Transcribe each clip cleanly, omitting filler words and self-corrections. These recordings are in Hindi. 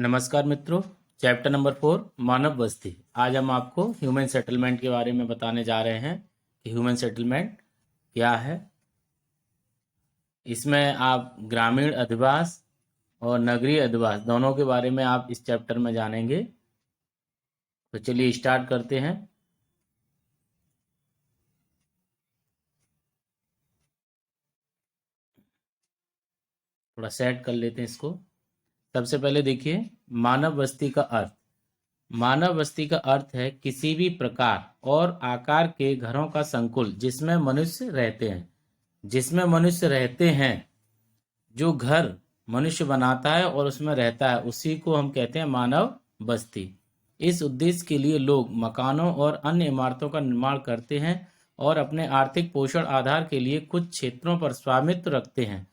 नमस्कार मित्रों। चैप्टर नंबर 4 मानव बस्ती। आज हम आपको ह्यूमन सेटलमेंट के बारे में बताने जा रहे हैं कि ह्यूमन सेटलमेंट क्या है। इसमें आप ग्रामीण अधिवास और नगरीय अधिवास दोनों के बारे में आप इस चैप्टर में जानेंगे। तो चलिए स्टार्ट करते हैं। थोड़ा सेट कर लेते हैं इसको। सबसे पहले देखिए मानव बस्ती का अर्थ। मानव बस्ती का अर्थ है किसी भी प्रकार और आकार के घरों का संकुल जिसमें मनुष्य रहते हैं। जिसमें मनुष्य रहते हैं, जो घर मनुष्य बनाता है और उसमें रहता है, उसी को हम कहते हैं मानव बस्ती। इस उद्देश्य के लिए लोग मकानों और अन्य इमारतों का निर्माण करते हैं और अपने आर्थिक पोषण आधार के लिए कुछ क्षेत्रों पर स्वामित्व रखते हैं।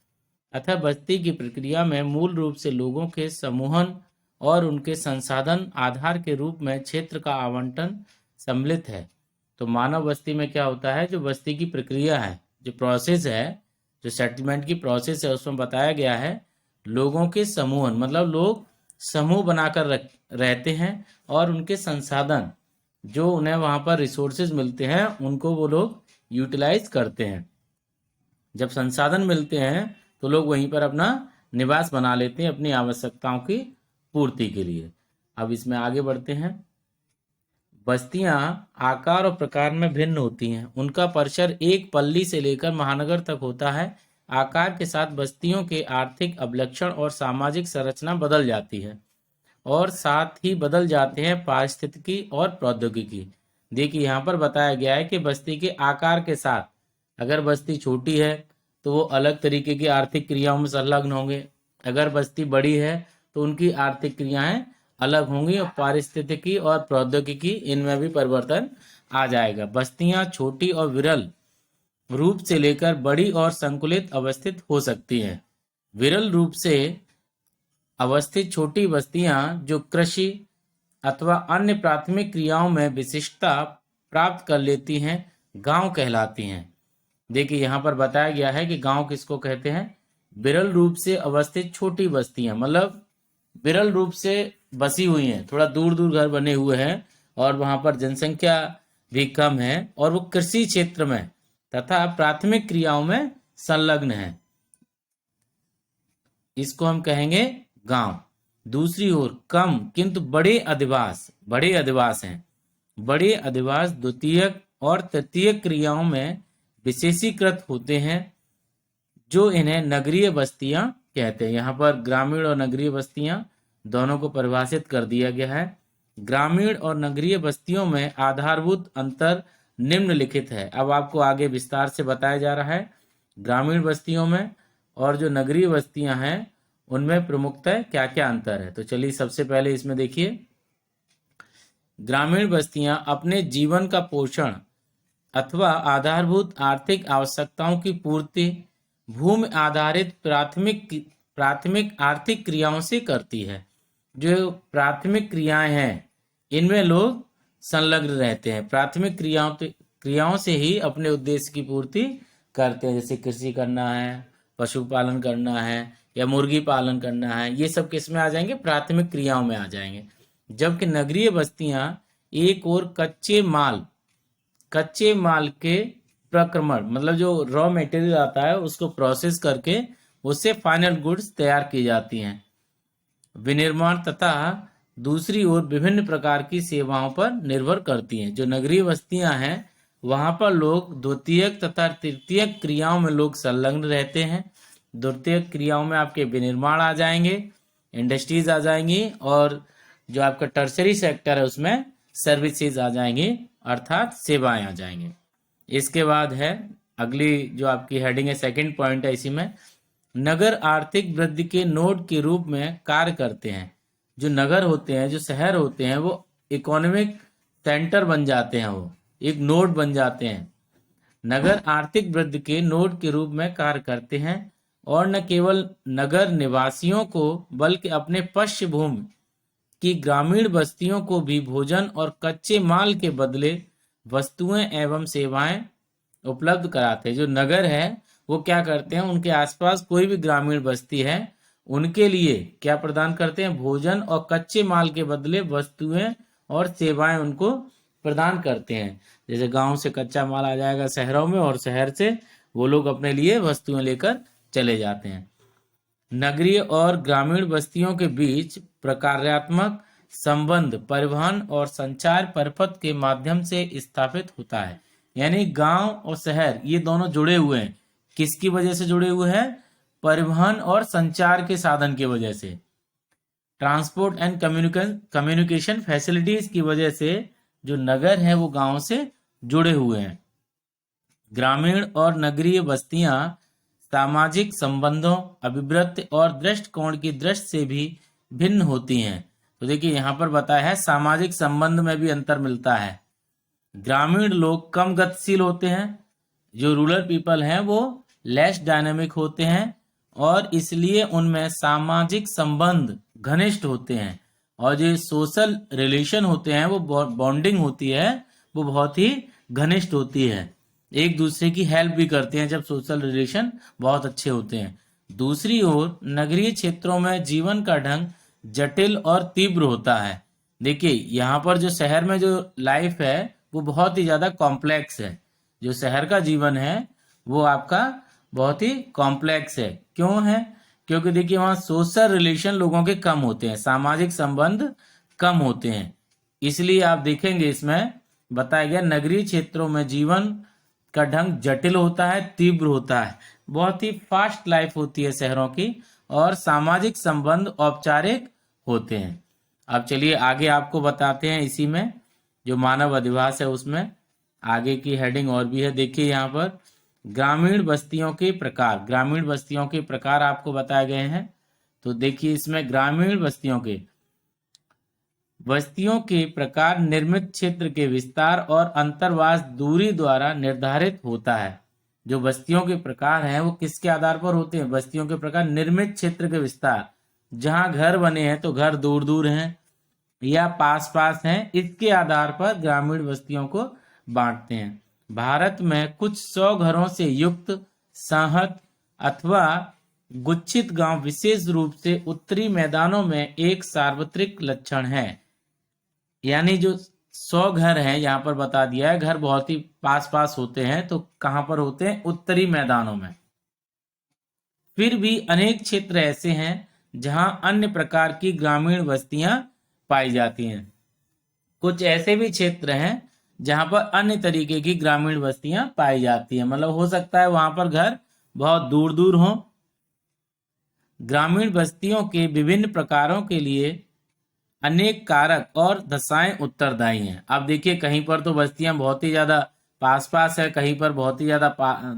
अतः बस्ती की प्रक्रिया में मूल रूप से लोगों के समूहन और उनके संसाधन आधार के रूप में क्षेत्र का आवंटन सम्मिलित है। तो मानव बस्ती में क्या होता है, जो बस्ती की प्रक्रिया है, जो प्रोसेस है, जो सेटलमेंट की प्रोसेस है, उसमें बताया गया है लोगों के समूहन, मतलब लोग समूह बनाकर रहते हैं और उनके संसाधन, जो उन्हें वहाँ पर रिसोर्सेज मिलते हैं, उनको वो लोग यूटिलाइज करते हैं। जब संसाधन मिलते हैं तो लोग वहीं पर अपना निवास बना लेते हैं अपनी आवश्यकताओं की पूर्ति के लिए। अब इसमें आगे बढ़ते हैं। बस्तियां आकार और प्रकार में भिन्न होती हैं। उनका परिसर एक पल्ली से लेकर महानगर तक होता है। आकार के साथ बस्तियों के आर्थिक अभिलक्षण और सामाजिक संरचना बदल जाती है और साथ ही बदल जाते हैं पारिस्थितिकी और प्रौद्योगिकी। देखिए यहाँ पर बताया गया है कि बस्ती के आकार के साथ, अगर बस्ती छोटी है तो वो अलग तरीके की आर्थिक क्रियाओं में संलग्न होंगे। अगर बस्ती बड़ी है तो उनकी आर्थिक क्रियाएं अलग होंगी और पारिस्थितिकी और प्रौद्योगिकी इनमें भी परिवर्तन आ जाएगा। बस्तियां छोटी और विरल रूप से लेकर बड़ी और संकुलित अवस्थित हो सकती हैं। विरल रूप से अवस्थित छोटी बस्तियां जो कृषि अथवा अन्य प्राथमिक क्रियाओं में विशिष्टता प्राप्त कर लेती हैं, गांव कहलाती हैं। देखिए यहाँ पर बताया गया है कि गांव किसको कहते हैं, विरल रूप से अवस्थित छोटी बस्तियां, मतलब विरल रूप से बसी हुई हैं, थोड़ा दूर दूर घर बने हुए हैं और वहां पर जनसंख्या भी कम है और वो कृषि क्षेत्र में तथा प्राथमिक क्रियाओं में संलग्न है, इसको हम कहेंगे गांव। दूसरी ओर कम किंतु बड़े अधिवास हैं। बड़े अधिवास द्वितीयक और तृतीयक क्रियाओं में विशेषीकृत होते हैं, जो इन्हें नगरीय बस्तियां कहते हैं। यहाँ पर ग्रामीण और नगरीय बस्तियां दोनों को परिभाषित कर दिया गया है। ग्रामीण और नगरीय बस्तियों में आधारभूत अंतर निम्नलिखित है। अब आपको आगे विस्तार से बताया जा रहा है ग्रामीण बस्तियों में और जो नगरीय बस्तियां हैं उनमें प्रमुखतः क्या क्या अंतर है। तो चलिए सबसे पहले इसमें देखिए, ग्रामीण बस्तियां अपने जीवन का पोषण अथवा आधारभूत आर्थिक आवश्यकताओं की पूर्ति भूमि आधारित प्राथमिक आर्थिक क्रियाओं से करती है। जो प्राथमिक क्रियाएं हैं इनमें लोग संलग्न रहते हैं। प्राथमिक क्रियाओं से ही अपने उद्देश्य की पूर्ति करते हैं, जैसे कृषि करना है, पशुपालन करना है या मुर्गी पालन करना है, ये सब किस में आ जाएंगे, प्राथमिक क्रियाओं में आ जाएंगे। जबकि नगरीय बस्तियां एक और कच्चे माल के प्रक्रमण, मतलब जो रॉ मटेरियल आता है उसको प्रोसेस करके उससे फाइनल गुड्स तैयार की जाती हैं, विनिर्माण तथा दूसरी ओर विभिन्न प्रकार की सेवाओं पर निर्भर करती हैं। जो नगरीय बस्तियां हैं वहां पर लोग द्वितीयक तथा तृतीयक क्रियाओं में लोग संलग्न रहते हैं। द्वितीयक क्रियाओं में आपके विनिर्माण आ जाएंगे, इंडस्ट्रीज आ जाएंगी, और जो आपका टर्सरी सेक्टर है उसमें सर्विसेज आ जाएंगी, अर्थात सेवाएं आ जाएंगी। इसके बाद है अगली जो आपकी हेडिंग है, सेकंड पॉइंट है इसी में, नगर आर्थिक वृद्धि के नोड के रूप में कार्य करते हैं। जो नगर होते हैं, जो शहर होते हैं, वो इकोनॉमिक सेंटर बन जाते हैं, वो एक नोड बन जाते हैं। नगर आर्थिक वृद्धि के नोड के रूप में कार्य करते हैं और न केवल नगर निवासियों को बल्कि अपने पश्चिमभूमि की ग्रामीण बस्तियों को भी भोजन और कच्चे माल के बदले वस्तुएं एवं सेवाएं उपलब्ध कराते हैं। जो नगर है वो क्या करते हैं, उनके आसपास कोई भी ग्रामीण बस्ती है उनके लिए क्या प्रदान करते हैं, भोजन और कच्चे माल के बदले वस्तुएं और सेवाएं उनको प्रदान करते हैं। जैसे गांव से कच्चा माल आ जाएगा शहरों में और शहर से वो लोग अपने लिए वस्तुएं लेकर चले जाते हैं। नगरीय और ग्रामीण बस्तियों के बीच प्रकार्यात्मक संबंध परिवहन और संचार परिपथ के माध्यम से स्थापित होता है। यानी गांव और शहर ये दोनों जुड़े हुए हैं। किसकी वजह से जुड़े हुए हैं, परिवहन और संचार के साधन की वजह से, ट्रांसपोर्ट एंड कम्युनिकेशन फैसिलिटीज की वजह से जो नगर है वो गांव से जुड़े हुए हैं। ग्रामीण और नगरीय बस्तियां सामाजिक संबंधों, अभिवृत्ति और दृष्टिकोण की दृष्टि से भी भिन्न होती हैं। तो देखिए यहाँ पर बताया है सामाजिक संबंध में भी अंतर मिलता है। ग्रामीण लोग कम गतिशील होते हैं, जो रूरल पीपल हैं वो लेस डायनेमिक होते हैं और इसलिए उनमें सामाजिक संबंध घनिष्ठ होते हैं और जो सोशल रिलेशन होते हैं वो बॉन्डिंग होती है वो बहुत ही घनिष्ठ होती है। एक दूसरे की हेल्प भी करते हैं जब सोशल रिलेशन बहुत अच्छे होते हैं। दूसरी ओर नगरीय क्षेत्रों में जीवन का ढंग जटिल और तीव्र होता है। देखिए यहाँ पर जो शहर में जो लाइफ है वो बहुत ही ज्यादा कॉम्प्लेक्स है। जो शहर का जीवन है वो आपका बहुत ही कॉम्प्लेक्स है। क्यों है, क्योंकि देखिए वहाँ सोशल रिलेशन लोगों के कम होते हैं, सामाजिक संबंध कम होते हैं। इसलिए आप देखेंगे इसमें बताया गया नगरीय क्षेत्रों में जीवन का ढंग जटिल होता है, तीव्र होता है, बहुत ही फास्ट लाइफ होती है शहरों की और सामाजिक संबंध औपचारिक होते हैं। अब चलिए आगे आपको बताते हैं इसी में जो मानव अधिवास है उसमें आगे की हेडिंग और भी है। देखिए यहाँ पर ग्रामीण बस्तियों के प्रकार, ग्रामीण बस्तियों के प्रकार आपको बताए गए हैं। तो देखिए इसमें ग्रामीण बस्तियों के प्रकार निर्मित क्षेत्र के विस्तार और अंतर्वास दूरी द्वारा निर्धारित होता है। जो बस्तियों के प्रकार हैं वो किसके आधार पर होते हैं, बस्तियों के प्रकार निर्मित क्षेत्र के विस्तार, जहां घर बने हैं तो घर दूर दूर हैं या पास पास हैं, इसके आधार पर ग्रामीण बस्तियों को बांटते हैं। भारत में कुछ 100 घरों से युक्त सहत अथवा गुच्छित गांव विशेष रूप से उत्तरी मैदानों में एक सार्वत्रिक लक्षण है। यानी जो 100 घर हैं यहाँ पर बता दिया है, घर बहुत ही पास पास होते हैं, तो कहां पर होते हैं, उत्तरी मैदानों में। फिर भी अनेक क्षेत्र ऐसे हैं जहां अन्य प्रकार की ग्रामीण बस्तियां पाई जाती हैं। कुछ ऐसे भी क्षेत्र हैं जहां पर अन्य तरीके की ग्रामीण बस्तियां पाई जाती हैं, मतलब हो सकता है वहां पर घर बहुत दूर दूर हों। ग्रामीण बस्तियों के विभिन्न प्रकारों के लिए अनेक कारक और दशाएं उत्तरदायी हैं। अब देखिए कहीं पर तो बस्तियां बहुत ही ज्यादा पास पास है, कहीं पर बहुत ही ज्यादा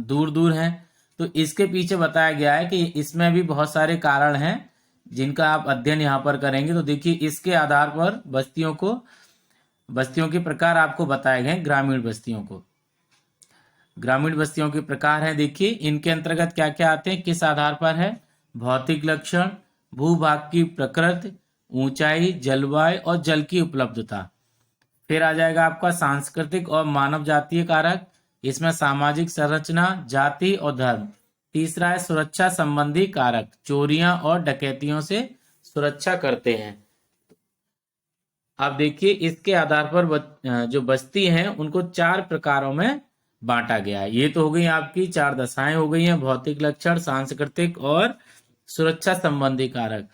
दूर दूर हैं। तो इसके पीछे बताया गया है कि इसमें भी बहुत सारे कारण हैं जिनका आप अध्ययन यहाँ पर करेंगे। तो देखिए इसके आधार पर बस्तियों के प्रकार आपको बताए गए। ग्रामीण बस्तियों के प्रकार हैं, देखिए इनके अंतर्गत क्या क्या आते हैं, किस आधार पर है, भौतिक लक्षण, भूभाग की प्रकृति, ऊंचाई, जलवायु और जल की उपलब्धता। फिर आ जाएगा आपका सांस्कृतिक और मानव जातीय कारक, इसमें सामाजिक संरचना, जाति और धर्म। तीसरा है सुरक्षा संबंधी कारक, चोरियां और डकैतियों से सुरक्षा करते हैं। अब देखिए इसके आधार पर जो बस्ती हैं उनको 4 प्रकारों में बांटा गया है। ये तो हो गई आपकी 4 दशाएं हो गई हैं, भौतिक लक्षण, सांस्कृतिक और सुरक्षा संबंधी कारक।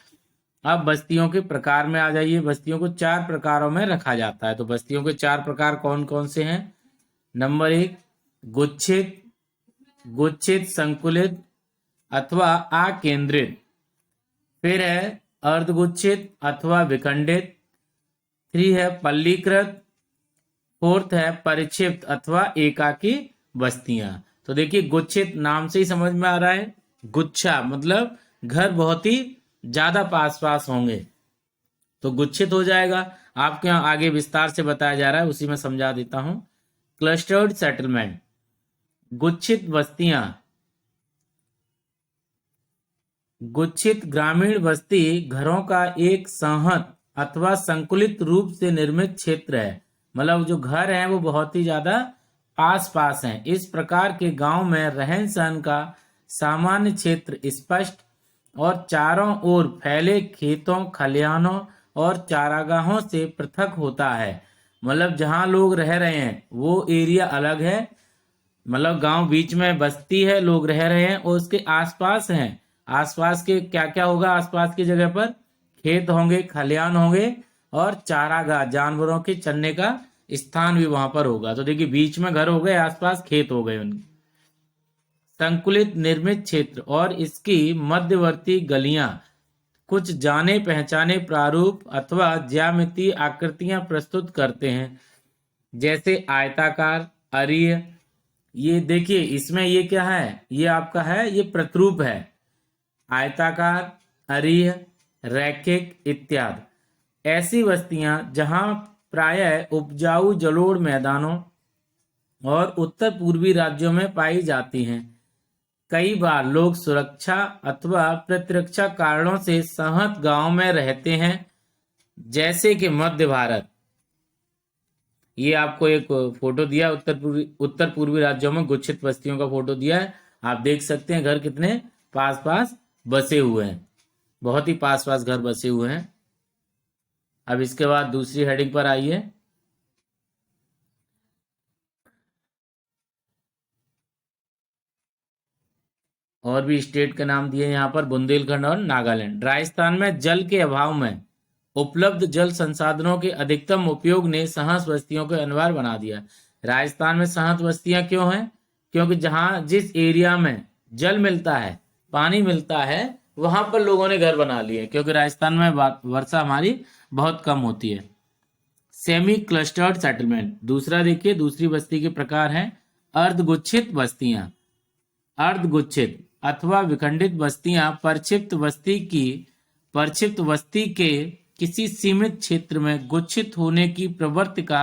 अब बस्तियों के प्रकार में आ जाइए। बस्तियों को 4 प्रकारों में रखा जाता है। तो बस्तियों के 4 प्रकार कौन कौन से हैं, नंबर 1 गुच्छित, संकुलित अथवा आकेंद्रित। फिर है अर्धगुच्छित अथवा विखंडित। 3 है पल्लीकृत। 4th है परिक्षिप्त अथवा एकाकी बस्तियां। तो देखिए गुच्छित नाम से ही समझ में आ रहा है, गुच्छा मतलब घर बहुत ही ज्यादा पास पास होंगे तो गुच्छित हो जाएगा। आपके यहाँ आगे विस्तार से बताया जा रहा है, उसी में समझा देता हूं। क्लस्टर्ड सेटलमेंट, गुच्छित ग्रामीण बस्ती घरों का एक संहत अथवा संकुलित रूप से निर्मित क्षेत्र है, मतलब जो घर हैं वो बहुत ही ज्यादा पास पास हैं। इस प्रकार के गांव में रहन सहन का सामान्य क्षेत्र स्पष्ट और चारों ओर फैले खेतों, खलिहानों और चारागाहों से पृथक होता है। मतलब जहां लोग रह रहे हैं वो एरिया अलग है, मतलब गांव बीच में बस्ती है, लोग रह रहे हैं, और उसके आसपास हैं। आसपास के क्या क्या होगा? आसपास की जगह पर खेत होंगे, खलिहान होंगे, और चारागाह, जानवरों के चरने का स्थान भी वहां पर होगा। तो देखिए, बीच में घर हो गए, आसपास खेत हो गए उनके। संकुलित निर्मित क्षेत्र और इसकी मध्यवर्ती गलियां कुछ जाने पहचाने प्रारूप अथवा ज्यामितीय आकृतियां प्रस्तुत करते हैं, जैसे आयताकार, अरीय। ये देखिए, इसमें ये क्या है? ये आपका है, ये प्रतिरूप है। आयताकार, अरीय, रैखिक इत्यादि ऐसी बस्तियां जहां प्रायः उपजाऊ जलोढ़ मैदानों और उत्तर पूर्वी राज्यों में पाई जाती हैं। कई बार लोग सुरक्षा अथवा प्रतिरक्षा कारणों से सहत गांव में रहते हैं, जैसे कि मध्य भारत। ये आपको एक फोटो दिया, उत्तर पूर्वी राज्यों में गुच्छित बस्तियों का फोटो दिया है। आप देख सकते हैं घर कितने पास पास बसे हुए हैं, बहुत ही पास पास घर बसे हुए हैं। अब इसके बाद दूसरी हेडिंग पर आइए। और भी स्टेट के नाम दिए यहाँ पर, बुंदेलखंड और नागालैंड। राजस्थान में जल के अभाव में उपलब्ध जल संसाधनों के अधिकतम उपयोग ने सहस बस्तियों को अनिवार्य बना दिया। राजस्थान में सहस बस्तियां क्यों हैं? क्योंकि जहां जिस एरिया में जल मिलता है, पानी मिलता है, वहां पर लोगों ने घर बना लिए, क्योंकि राजस्थान में वर्षा हमारी बहुत कम होती है। Semi clustered settlement. दूसरा देखिए, दूसरी बस्ती के प्रकार हैं अर्धगुच्छित बस्तियां। अर्धगुच्छित अथवा विखंडित बस्तियां परक्षिप्त बस्ती के किसी सीमित क्षेत्र में गुच्छित होने की प्रवृत्ति का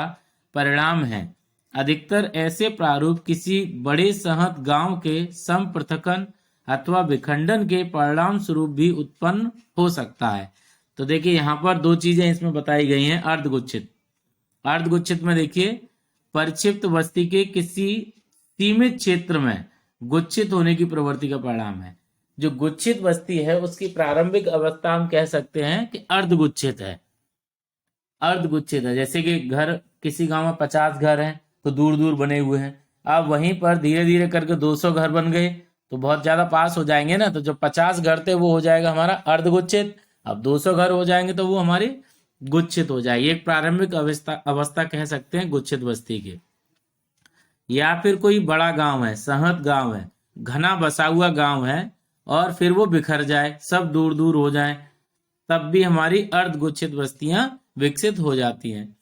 परिणाम है। अधिकतर ऐसे प्रारूप किसी बड़े सहत गांव के संपृथकन अथवा विखंडन के परिणाम स्वरूप भी उत्पन्न हो सकता है। तो देखिए, यहाँ पर दो चीजें इसमें बताई गई हैं। अर्धगुच्छित, अर्धगुच्छित में देखिए, परिक्षिप्त बस्ती के किसी सीमित क्षेत्र में गुच्छित होने की प्रवृत्ति का परिणाम है। जो गुच्छित बस्ती है उसकी प्रारंभिक अवस्था हम कह सकते हैं कि अर्धगुच्छित है। अर्धगुच्छित है, जैसे कि घर किसी गांव में 50 घर हैं तो दूर दूर बने हुए हैं। अब वहीं पर धीरे धीरे करके 200 घर बन गए तो बहुत ज्यादा पास हो जाएंगे ना, तो जो 50 घर थे वो हो जाएगा हमारा अर्धगुच्छित। अब 200 घर हो जाएंगे तो वो हमारी गुच्छित हो जाएगी। एक प्रारंभिक अवस्था कह सकते हैं गुच्छित बस्ती की। या फिर कोई बड़ा गांव है, सहत गांव है, घना बसा हुआ गांव है, और फिर वो बिखर जाए, सब दूर दूर हो जाए, तब भी हमारी अर्धगुच्छित बस्तियां विकसित हो जाती हैं।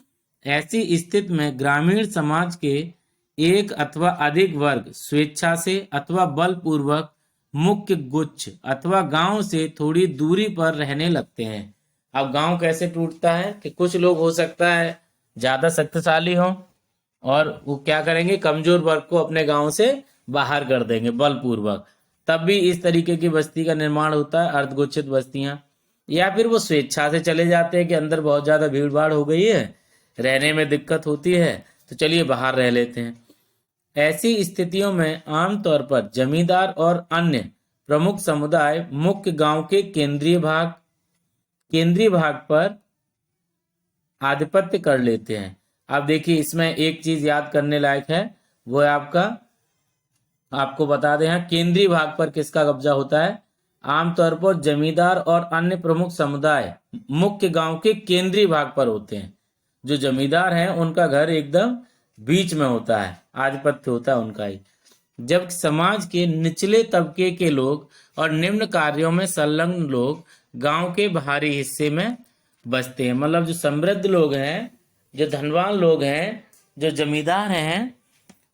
ऐसी स्थिति में ग्रामीण समाज के एक अथवा अधिक वर्ग स्वेच्छा से अथवा बलपूर्वक मुख्य गुच्छ अथवा गांव से थोड़ी दूरी पर रहने लगते हैं। अब गांव कैसे टूटता है कि कुछ लोग हो सकता है ज्यादा शक्तिशाली हो, और वो क्या करेंगे, कमजोर वर्ग को अपने गांव से बाहर कर देंगे बलपूर्वक, तब भी इस तरीके की बस्ती का निर्माण होता है, अर्धगुच्छित बस्तियां। या फिर वो स्वेच्छा से चले जाते हैं कि अंदर बहुत ज्यादा भीड़ भाड़ हो गई है, रहने में दिक्कत होती है, तो चलिए बाहर रह लेते हैं। ऐसी स्थितियों में आमतौर पर जमींदार और अन्य प्रमुख समुदाय मुख्य गांव के केंद्रीय भाग पर आधिपत्य कर लेते हैं। अब देखिए, इसमें एक चीज याद करने लायक है, वो है आपको बता दें, यहाँ केंद्रीय भाग पर किसका कब्जा होता है? आमतौर पर जमींदार और अन्य प्रमुख समुदाय मुख्य गांव के केंद्रीय भाग पर होते हैं। जो जमींदार हैं उनका घर एकदम बीच में होता है, आधिपत्य होता है उनका ही। जब समाज के निचले तबके के लोग और निम्न कार्यों में संलग्न लोग गांव के बाहरी हिस्से में बसते हैं। मतलब जो समृद्ध लोग हैं, जो धनवान लोग हैं, जो जमींदार हैं,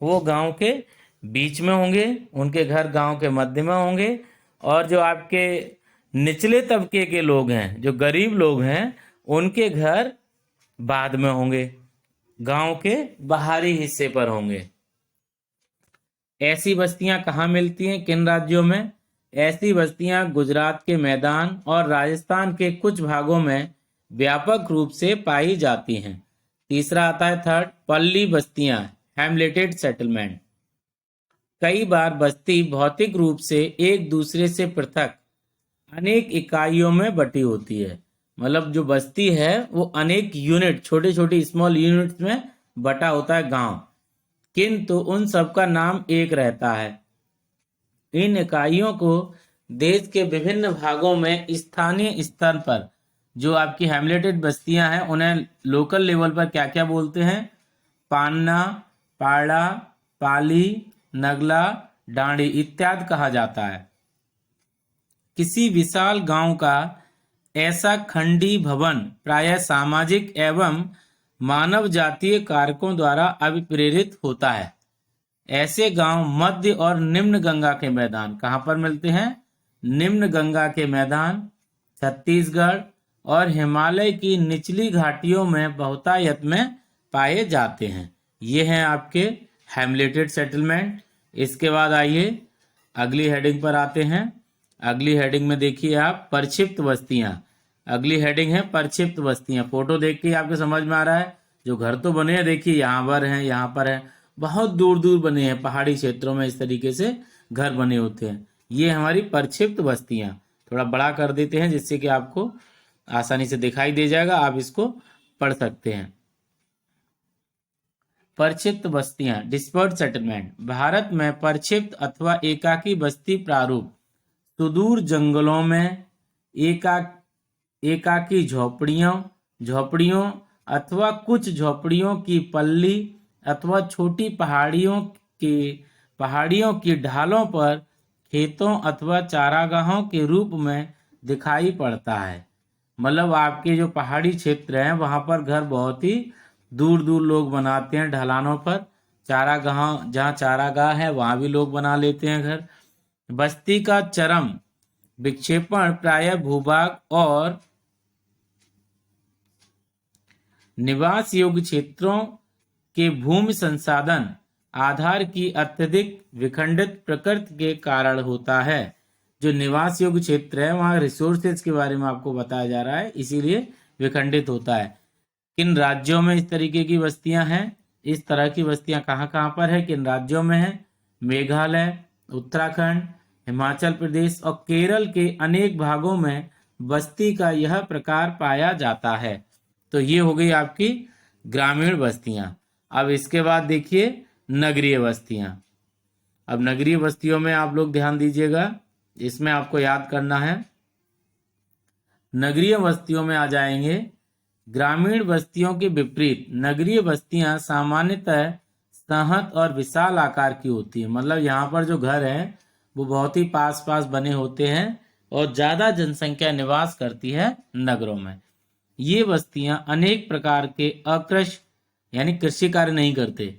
वो गांव के बीच में होंगे, उनके घर गांव के मध्य में होंगे, और जो आपके निचले तबके के लोग हैं, जो गरीब लोग हैं, उनके घर बाद में होंगे, गांव के बाहरी हिस्से पर होंगे। ऐसी बस्तियां कहाँ मिलती हैं, किन राज्यों में? ऐसी बस्तियां गुजरात के मैदान और राजस्थान के कुछ भागों में व्यापक रूप से पाई जाती हैं। तीसरा आता है थर्ड, पल्ली बस्तियां, हैमलेटेड सेटलमेंट। कई बार बस्ती भौतिक रूप से एक दूसरे से पृथक अनेक इकाइयों में बटी होती है। मतलब जो बस्ती है वो अनेक यूनिट, छोटे छोटे स्मॉल यूनिट्स में बटा होता है गांव, किंतु उन सबका नाम एक रहता है। इन इकाइयों को देश के विभिन्न भागों में स्थानीय स्तर पर जो आपकी हैमलेटेड बस्तियां हैं उन्हें लोकल लेवल पर क्या क्या बोलते हैं? पान्ना, पाड़ा, पाली, नगला, डांडी इत्यादि कहा जाता है। किसी विशाल गांव का ऐसा खंडी भवन प्रायः सामाजिक एवं मानव जातीय कारकों द्वारा अभिप्रेरित होता है। ऐसे गांव मध्य और निम्न गंगा के मैदान कहाँ पर मिलते हैं? निम्न गंगा के मैदान, छत्तीसगढ़ और हिमालय की निचली घाटियों में बहुतायत में पाए जाते हैं। ये हैं आपके हैमलेटेड सेटलमेंट। इसके बाद आइए अगली हेडिंग पर आते हैं। अगली हेडिंग में देखिए आप परिक्षिप्त बस्तियां। अगली हेडिंग है परिक्षिप्त बस्तियां। फोटो देख के आपको समझ में आ रहा है जो घर तो बने हैं, देखिए यहाँ पर हैं, यहाँ पर है, बहुत दूर दूर बने हैं, पहाड़ी क्षेत्रों में इस तरीके से घर बने होते हैं। ये हमारी परिक्षिप्त बस्तियां। थोड़ा बड़ा कर देते हैं जिससे कि आपको आसानी से दिखाई दे जाएगा, आप इसको पढ़ सकते हैं। परिक्षिप्त बस्तियां, डिस्पर्ड सेटलमेंट। भारत में परिक्षिप्त अथवा एकाकी बस्ती प्रारूप सुदूर जंगलों में एका एकाकी झोपड़ियों अथवा कुछ झोपड़ियों की पल्ली अथवा छोटी पहाड़ियों की ढालों पर खेतों अथवा चारागाहों के रूप में दिखाई पड़ता है। मतलब आपके जो पहाड़ी क्षेत्र हैं वहां पर घर बहुत ही दूर दूर लोग बनाते हैं, ढलानों पर। चारागाह, जहाँ चारागाह है वहां भी लोग बना लेते हैं घर। बस्ती का चरम विक्षेपण प्रायः भूभाग और निवास योग्य क्षेत्रों के भूमि संसाधन आधार की अत्यधिक विखंडित प्रकृति के कारण होता है। जो निवास योग्य क्षेत्र है वहां रिसोर्सेज के बारे में आपको बताया जा रहा है, इसीलिए विखंडित होता है। किन राज्यों में इस तरीके की बस्तियां हैं? इस तरह की बस्तियां कहाँ कहाँ पर है, किन राज्यों में है? मेघालय, उत्तराखंड, हिमाचल प्रदेश और केरल के अनेक भागों में बस्ती का यह प्रकार पाया जाता है। तो ये हो गई आपकी ग्रामीण बस्तियां। अब इसके बाद देखिए नगरीय बस्तियां। अब नगरीय बस्तियों में आप लोग ध्यान दीजिएगा, इसमें आपको याद करना है। नगरीय बस्तियों में आ जाएंगे ग्रामीण बस्तियों के विपरीत नगरीय बस्तियां सामान्यतः सहत और विशाल आकार की होती है। मतलब यहाँ पर जो घर है वो बहुत ही पास पास बने होते हैं और ज्यादा जनसंख्या निवास करती है नगरों में। ये बस्तियां अनेक प्रकार के अकृषि यानी कृषि कार्य नहीं करते,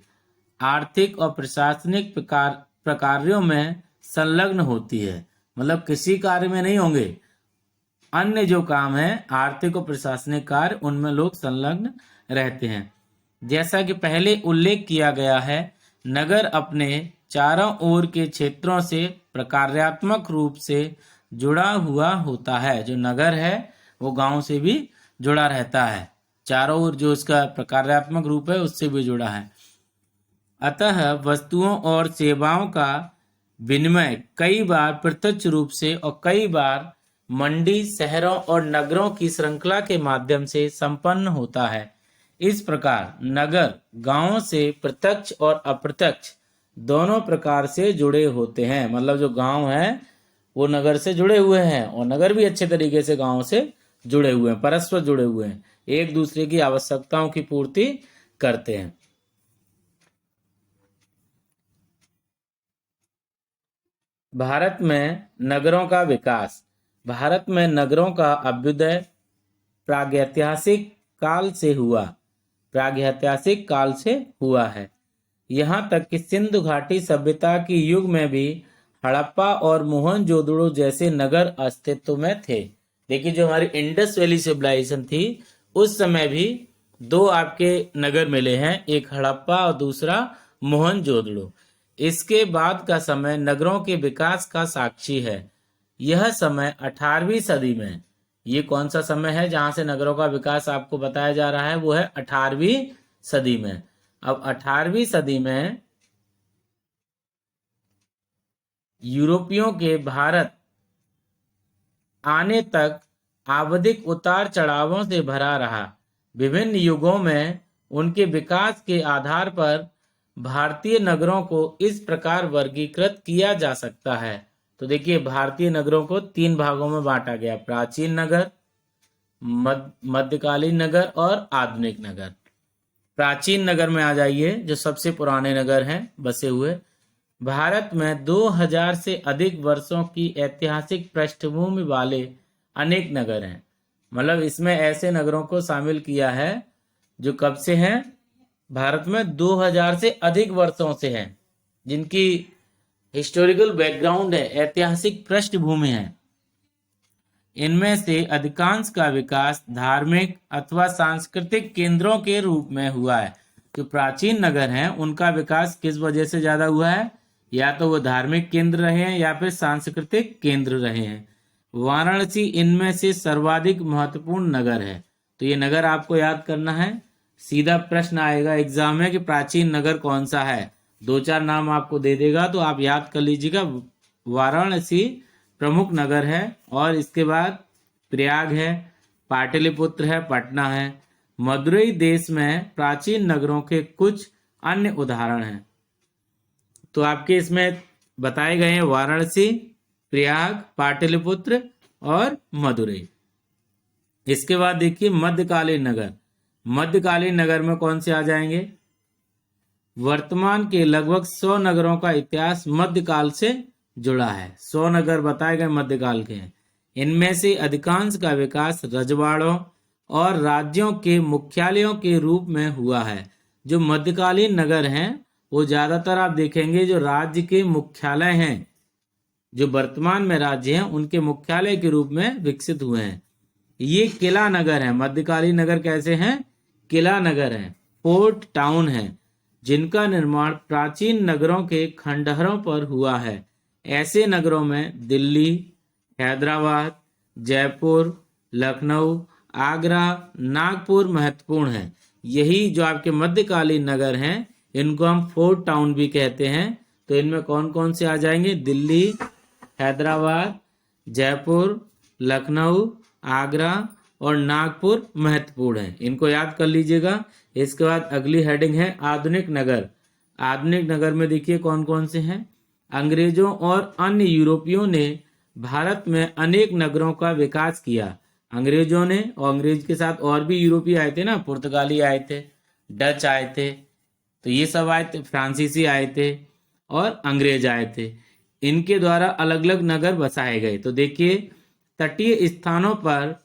आर्थिक और प्रशासनिक प्रकार्यों में संलग्न होती है। मतलब कृषि कार्य में नहीं होंगे, अन्य जो काम है आर्थिक और प्रशासनिक कार्य उनमें लोग संलग्न रहते हैं। जैसा कि पहले उल्लेख किया गया है, नगर अपने चारों ओर के क्षेत्रों से प्रकार्यात्मक रूप से जुड़ा हुआ होता है। जो नगर है वो गांव से भी जुड़ा रहता है, चारों ओर जो इसका प्रकार्यात्मक रूप है उससे भी जुड़ा है। अतः वस्तुओं और सेवाओं का विनिमय कई बार प्रत्यक्ष रूप से और कई बार मंडी, शहरों और नगरों की श्रृंखला के माध्यम से संपन्न होता है। इस प्रकार नगर गांवों से प्रत्यक्ष और अप्रत्यक्ष दोनों प्रकार से जुड़े होते हैं। मतलब जो गांव है वो नगर से जुड़े हुए हैं और नगर भी अच्छे तरीके से गांव से जुड़े हुए हैं, परस्पर जुड़े हुए हैं, एक दूसरे की आवश्यकताओं की पूर्ति करते हैं। भारत में नगरों का विकास। भारत में नगरों का अभ्युदय प्रागैतिहासिक काल से हुआ है। यहाँ तक कि सिंधु घाटी सभ्यता की युग में भी हड़प्पा और मोहनजोदड़ो जैसे नगर अस्तित्व में थे। देखिए जो हमारी इंडस वैली सिविलाइजेशन थी उस समय भी दो आपके नगर मिले हैं, एक हड़प्पा और दूसरा मोहनजोदड़ो। इसके बाद का समय नगरों के विकास का साक्षी है। यह समय 18वीं सदी में, ये कौन सा समय है जहां से नगरों का विकास आपको बताया जा रहा है? वो है 18वीं सदी में। अब 18वीं सदी में यूरोपियों के भारत आने तक आवधिक उतार चढ़ावों से भरा रहा। विभिन्न युगों में उनके विकास के आधार पर भारतीय नगरों को इस प्रकार वर्गीकृत किया जा सकता है। तो देखिए, भारतीय नगरों को 3 भागों में बांटा गया: प्राचीन नगर, मध्यकालीन नगर और आधुनिक नगर। प्राचीन नगर में आ जाइए, जो सबसे पुराने नगर हैं बसे हुए। भारत में 2000 से अधिक वर्षों की ऐतिहासिक पृष्ठभूमि वाले अनेक नगर हैं। मतलब इसमें ऐसे नगरों को शामिल किया है जो कब से हैं, भारत में 2000 से अधिक वर्षों से हैं, जिनकी हिस्टोरिकल बैकग्राउंड है, ऐतिहासिक पृष्ठभूमि है। इनमें से अधिकांश का विकास धार्मिक अथवा सांस्कृतिक केंद्रों के रूप में हुआ है। जो प्राचीन नगर हैं उनका विकास किस वजह से ज्यादा हुआ है? या तो वो धार्मिक केंद्र रहे हैं या फिर सांस्कृतिक केंद्र रहे हैं। वाराणसी इनमें से सर्वाधिक महत्वपूर्ण नगर है। तो ये नगर आपको याद करना है। सीधा प्रश्न आएगा एग्जाम में कि प्राचीन नगर कौन सा है, 2-4 नाम आपको दे देगा तो आप याद कर लीजिएगा। वाराणसी प्रमुख नगर है, और इसके बाद प्रयाग है, पाटलिपुत्र है, पटना है। मदुरई देश में प्राचीन नगरों के कुछ अन्य उदाहरण हैं। तो आपके इसमें बताए गए हैं वाराणसी, प्रयाग, पाटलिपुत्र और मदुरई। इसके बाद देखिए मध्यकालीन नगर। मध्यकालीन नगर में कौन से आ जाएंगे? वर्तमान के लगभग 100 नगरों का इतिहास मध्यकाल से जुड़ा है। 100 नगर बताए गए मध्यकाल के हैं। इनमें से अधिकांश का विकास रजवाड़ों और राज्यों के मुख्यालयों के रूप में हुआ है। जो मध्यकालीन नगर हैं वो ज्यादातर आप देखेंगे जो राज्य के मुख्यालय हैं, जो वर्तमान में राज्य हैं उनके मुख्यालय के रूप में विकसित हुए हैं। ये किला नगर है। मध्यकालीन नगर कैसे हैं? किला नगर है, फोर्ट टाउन है, जिनका निर्माण प्राचीन नगरों के खंडहरों पर हुआ है। ऐसे नगरों में दिल्ली, हैदराबाद, जयपुर, लखनऊ, आगरा, नागपुर महत्वपूर्ण है। यही जो आपके मध्यकालीन नगर हैं इनको हम फोर्ट टाउन भी कहते हैं। तो इनमें कौन कौन से आ जाएंगे? दिल्ली, हैदराबाद, जयपुर, लखनऊ, आगरा और नागपुर महत्वपूर्ण है। इनको याद कर लीजिएगा। इसके बाद अगली हेडिंग है आधुनिक नगर। आधुनिक नगर में देखिए कौन कौन से हैं। अंग्रेजों और अन्य यूरोपियों ने भारत में अनेक नगरों का विकास किया। अंग्रेजों ने, और अंग्रेज के साथ और भी यूरोपीय आए थे ना, पुर्तगाली आए थे, डच आए थे, तो ये सब आए थे, फ्रांसीसी आए थे और अंग्रेज आए थे। इनके द्वारा अलग अलग नगर बसाए गए। तो देखिए, तटीय स्थानों पर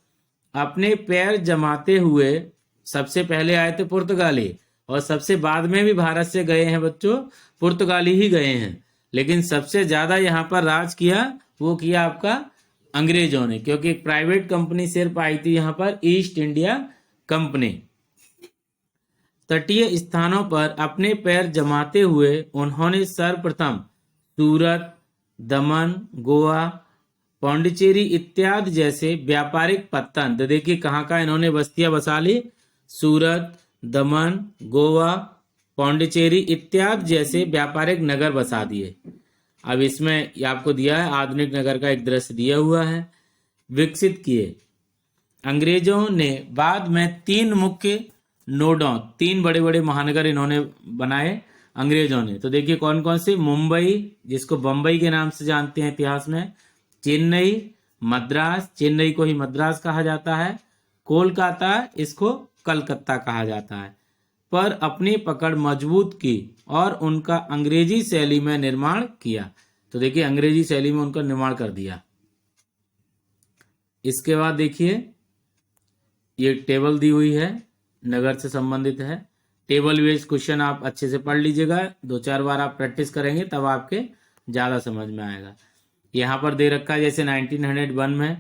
अपने पैर जमाते हुए सबसे पहले आए थे पुर्तगाली, और सबसे बाद में भी भारत से गए हैं बच्चों, पुर्तगाली ही गए हैं। लेकिन सबसे ज्यादा यहाँ पर राज किया वो किया आपका अंग्रेजों ने, क्योंकि एक प्राइवेट कंपनी सिर्फ आई थी यहाँ पर, ईस्ट इंडिया कंपनी। तटीय स्थानों पर अपने पैर जमाते हुए उन्होंने सर्वप्रथम सूरत, दमन, गोवा, पौंडीचेरी इत्यादि जैसे व्यापारिक पत्तन, तो देखिए कहाँ कहाँ इन्होंने बस्तियां बसा ली, सूरत, दमन, गोवा, पौंडीचेरी इत्यादि जैसे व्यापारिक नगर बसा दिए। अब इसमें आपको दिया है आधुनिक नगर का एक दृश्य दिया हुआ है। विकसित किए। अंग्रेजों ने बाद में 3 मुख्य नोडों, 3 बड़े बड़े महानगर इन्होंने बनाए अंग्रेजों ने। तो देखिए कौन कौन से। मुंबई, जिसको बंबई के नाम से जानते हैं इतिहास में, चेन्नई, मद्रास, चेन्नई को ही मद्रास कहा जाता है, कोलकाता, इसको कलकत्ता कहा जाता है, पर अपनी पकड़ मजबूत की और उनका अंग्रेजी शैली में निर्माण किया। तो देखिए अंग्रेजी शैली में उनका निर्माण कर दिया। इसके बाद देखिए ये टेबल दी हुई है, नगर से संबंधित है। टेबल बेस्ड क्वेश्चन आप अच्छे से पढ़ लीजिएगा, 2-4 बार आप प्रैक्टिस करेंगे तब आपके ज्यादा समझ में आएगा। यहाँ पर दे रखा है जैसे 1901 में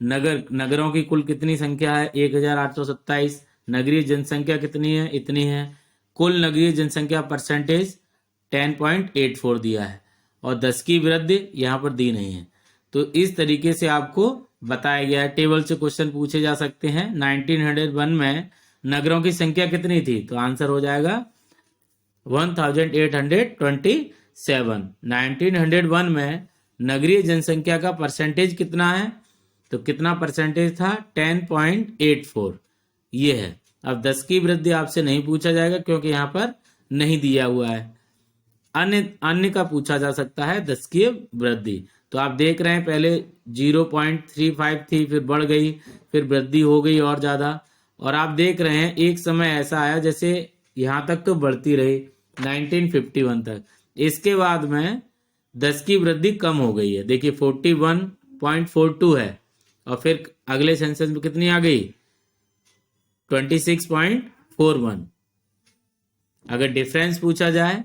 नगरों की कुल कितनी संख्या है? 1827। नगरीय जनसंख्या कितनी है? इतनी है। कुल नगरीय जनसंख्या परसेंटेज 10.84 दिया है, और 10 की वृद्धि यहाँ पर दी नहीं है। तो इस तरीके से आपको बताया गया है। टेबल से क्वेश्चन पूछे जा सकते हैं। 1901 में नगरों की संख्या कितनी थी? तो आंसर हो जाएगा 1827। 1901 में नगरीय जनसंख्या का परसेंटेज कितना है? तो कितना परसेंटेज था? 10.84। ये है। अब 10 की वृद्धि आपसे नहीं पूछा जाएगा क्योंकि यहाँ पर नहीं दिया हुआ है। अन्य अन्य का पूछा जा सकता है 10 की वृद्धि। तो आप देख रहे हैं पहले 0.35 थी, फिर बढ़ गई, फिर वृद्धि हो गई और ज्यादा। और आप देख रहे हैं एक समय ऐसा आया जैसे यहाँ तक तो बढ़ती रही 1951 तक। इसके बाद में 10 की वृद्धि कम हो गई है। देखिए 41.42 है और फिर अगले सेंसस में कितनी आ गई? 26.41। अगर डिफरेंस पूछा जाए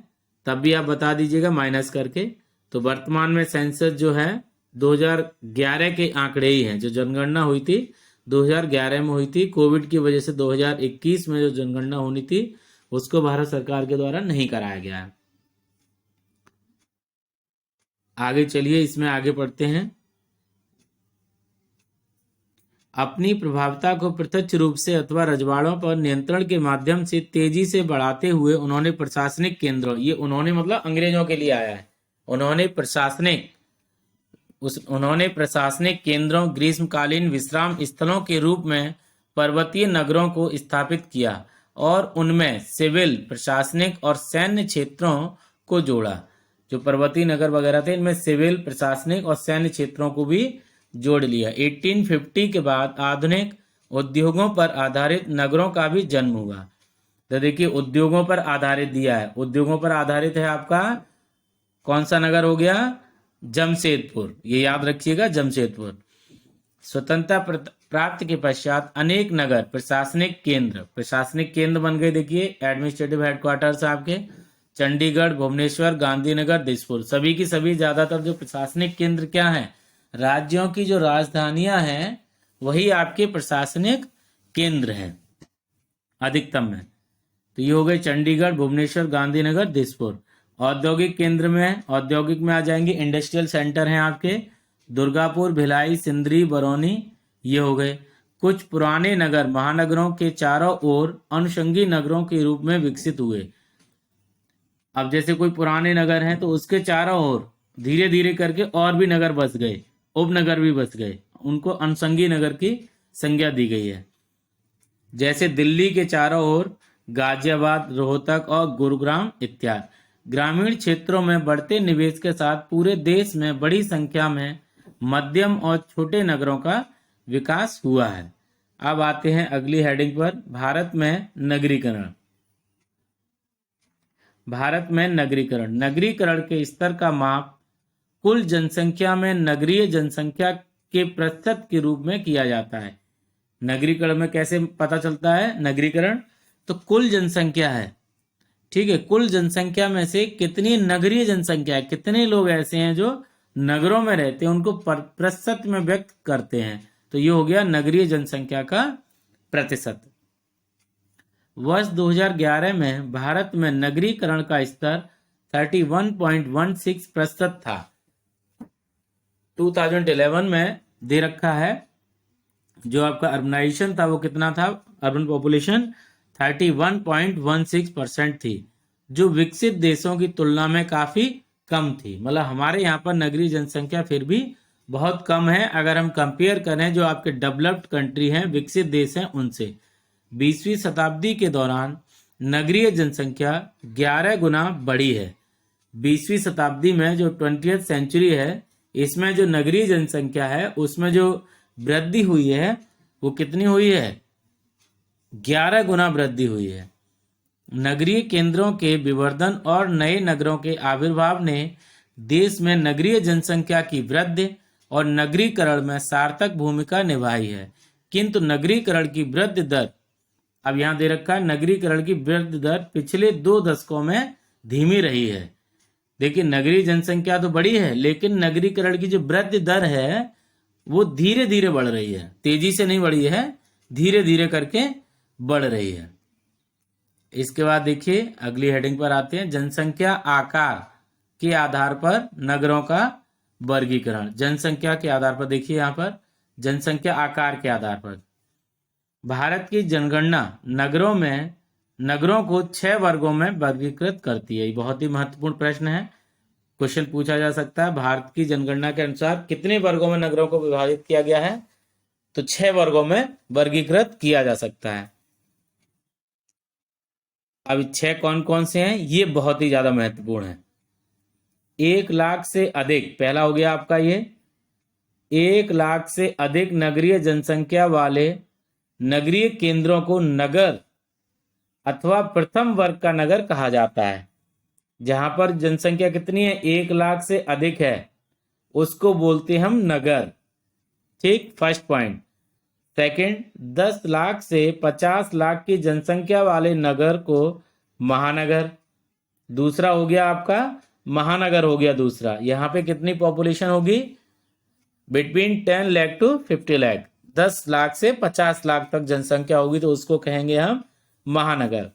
तब भी आप बता दीजिएगा माइनस करके। तो वर्तमान में सेंसस जो है 2011 के आंकड़े ही हैं। जो जनगणना हुई थी 2011 में हुई थी, कोविड की वजह से 2021 में जो जनगणना होनी थी उसको भारत सरकार के द्वारा नहीं कराया गया है। आगे चलिए, इसमें आगे पढ़ते हैं। अपनी प्रभावता को प्रत्यक्ष रूप से अथवा रजवाड़ों पर नियंत्रण के माध्यम से तेजी से बढ़ाते हुए उन्होंने प्रशासनिक केंद्रों, ये उन्होंने मतलब अंग्रेजों के लिए आया है, उन्होंने प्रशासनिक केंद्रों, ग्रीष्मकालीन विश्राम स्थलों के रूप में पर्वतीय नगरों को स्थापित किया और उनमें सिविल, प्रशासनिक और सैन्य क्षेत्रों को जोड़ा। जो पर्वतीय नगर वगैरह थे इनमें सिविल, प्रशासनिक और सैन्य क्षेत्रों को भी जोड़ लिया। 1850 के बाद आधुनिक उद्योगों पर आधारित नगरों का भी जन्म हुआ। तो देखिए उद्योगों पर आधारित दिया है, उद्योगों पर आधारित है आपका कौन सा नगर हो गया? जमशेदपुर। ये याद रखिएगा, जमशेदपुर। स्वतंत्रता प्राप्त के पश्चात अनेक नगर प्रशासनिक केंद्र बन गए। देखिए एडमिनिस्ट्रेटिव हेडक्वार्टर्स आपके चंडीगढ़, भुवनेश्वर, गांधीनगर, दिसपुर, सभी की सभी ज्यादातर जो प्रशासनिक केंद्र क्या हैं? राज्यों की जो राजधानियां हैं वही आपके प्रशासनिक केंद्र हैं अधिकतम में। तो ये हो गए चंडीगढ़, भुवनेश्वर, गांधीनगर, दिसपुर। औद्योगिक केंद्र में, औद्योगिक में आ जाएंगे इंडस्ट्रियल सेंटर हैं आपके दुर्गापुर, भिलाई, सिंदरी, बरौनी, ये हो गए। कुछ पुराने नगर महानगरों के चारों ओर अनुषंगी नगरों के रूप में विकसित हुए। अब जैसे कोई पुराने नगर हैं तो उसके चारों ओर धीरे धीरे करके और भी नगर बस गए, उपनगर भी बस गए, उनको अनुषंगी नगर की संज्ञा दी गई है। जैसे दिल्ली के चारों ओर गाजियाबाद, रोहतक और गुरुग्राम इत्यादि। ग्रामीण क्षेत्रों में बढ़ते निवेश के साथ पूरे देश में बड़ी संख्या में मध्यम और छोटे नगरों का विकास हुआ है। अब आते हैं अगली हेडिंग पर, भारत में नगरीकरण। भारत में नगरीकरण, नगरीकरण के स्तर का माप कुल जनसंख्या में नगरीय जनसंख्या के प्रतिशत के रूप में किया जाता है। नगरीकरण में कैसे पता चलता है नगरीकरण? तो कुल जनसंख्या है, ठीक है, कुल जनसंख्या में से कितनी नगरीय जनसंख्या है, कितने लोग ऐसे हैं जो नगरों में रहते हैं, उनको प्रतिशत में व्यक्त करते हैं। तो ये हो गया नगरीय जनसंख्या का प्रतिशत। वर्ष 2011 में भारत में नगरीकरण का स्तर 31.16% था। 2011 में दे रखा है जो आपका अर्बनाइजेशन था वो कितना था? अर्बन पॉपुलेशन 31.16% थी, जो विकसित देशों की तुलना में काफी कम थी। मतलब हमारे यहाँ पर नगरीय जनसंख्या फिर भी बहुत कम है अगर हम कंपेयर करें जो आपके डेवलप्ड कंट्री हैं, विकसित देश हैं, उनसे। 20वीं शताब्दी के दौरान नगरीय जनसंख्या 11 गुना बढ़ी है। 20वीं शताब्दी में जो 20th सेंचुरी है इसमें जो नगरीय जनसंख्या है उसमें जो वृद्धि हुई है वो कितनी हुई है? 11 गुना वृद्धि हुई है। नगरीय केंद्रों के विवर्धन और नए नगरों के आविर्भाव ने देश में नगरीय जनसंख्या की वृद्धि और नगरीकरण में सार्थक भूमिका निभाई है। किंतु नगरीकरण की वृद्धि दर, अब यहां दे रखा है नगरीकरण की वृद्धि दर पिछले 2 दशकों में धीमी रही है। देखिए नगरीय जनसंख्या तो बढ़ी है लेकिन नगरीकरण की जो वृद्धि दर है वो धीरे धीरे बढ़ रही है, तेजी से नहीं बढ़ी है, धीरे धीरे करके बढ़ रही है। इसके बाद देखिए अगली हेडिंग पर आते हैं, जनसंख्या आकार के आधार पर नगरों का वर्गीकरण। जनसंख्या के आधार पर देखिए यहाँ पर जनसंख्या आकार के आधार पर भारत की जनगणना नगरों को 6 वर्गों में वर्गीकृत करती है। ये बहुत ही महत्वपूर्ण प्रश्न है, क्वेश्चन पूछा जा सकता है। भारत की जनगणना के अनुसार कितने वर्गों में नगरों को विभाजित किया गया है? तो 6 वर्गों में वर्गीकृत किया जा सकता है। अब 6 कौन कौन से हैं, ये बहुत ही ज्यादा महत्वपूर्ण है। 1 लाख से अधिक, पहला हो गया आपका ये। 1 लाख से अधिक नगरीय जनसंख्या वाले नगरीय केंद्रों को नगर अथवा प्रथम वर्ग का नगर कहा जाता है। जहां पर जनसंख्या कितनी है, 1 लाख से अधिक है, उसको बोलते हम नगर। ठीक, फर्स्ट पॉइंट। सेकंड, 10 लाख से 50 लाख की जनसंख्या वाले नगर को महानगर। दूसरा हो गया आपका महानगर हो गया दूसरा। यहां पे कितनी पॉपुलेशन होगी, बिटवीन 10 लाख टू 50 लाख, 10 लाख से 50 लाख तक जनसंख्या होगी तो उसको कहेंगे हम महानगर।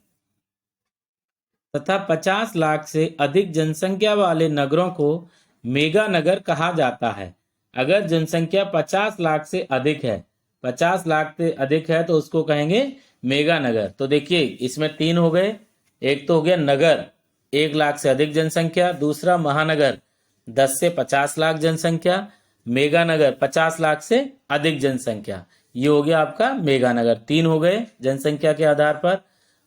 तथा 50 लाख से अधिक जनसंख्या वाले नगरों को मेगा नगर कहा जाता है। अगर जनसंख्या 50 लाख से अधिक है, 50 लाख से अधिक है तो उसको कहेंगे मेगा नगर। तो देखिए इसमें 3 हो गए। एक तो हो गया नगर 1 लाख से अधिक जनसंख्या, दूसरा महानगर 10 से 50 लाख जनसंख्या, मेगा नगर 50 लाख से अधिक जनसंख्या। ये हो गया आपका मेगा नगर। 3 हो गए जनसंख्या के आधार पर।